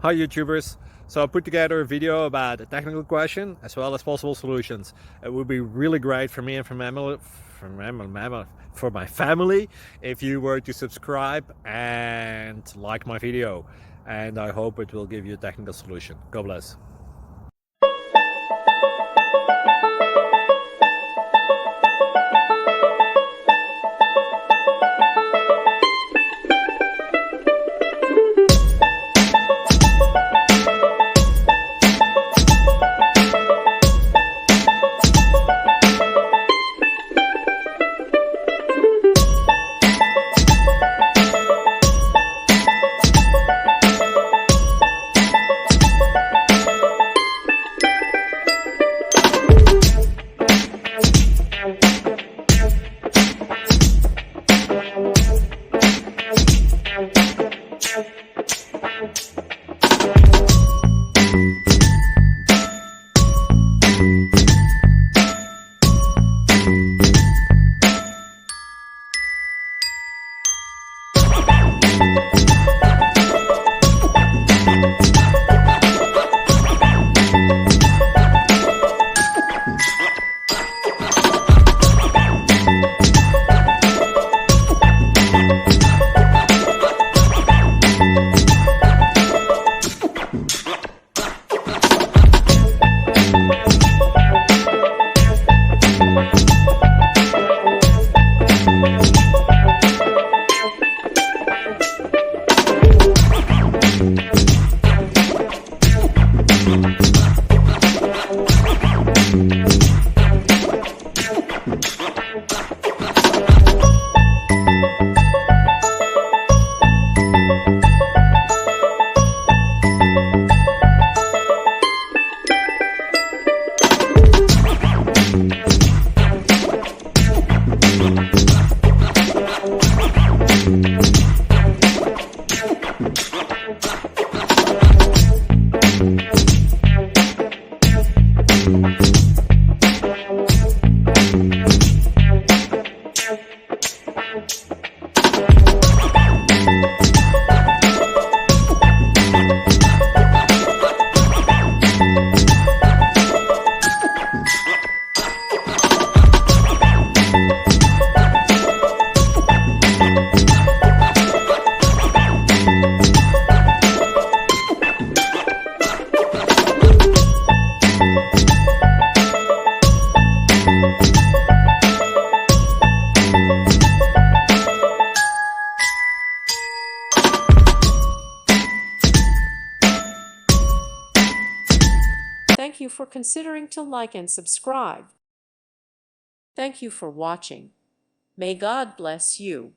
Hi YouTubers! So I put together a video about a technical question as well as possible solutions. It would be really great for me and for my family if you were to subscribe and like my video. And I hope it will give you a technical solution. God bless. Thank you for considering to like and subscribe. Thank you for watching. May God bless you.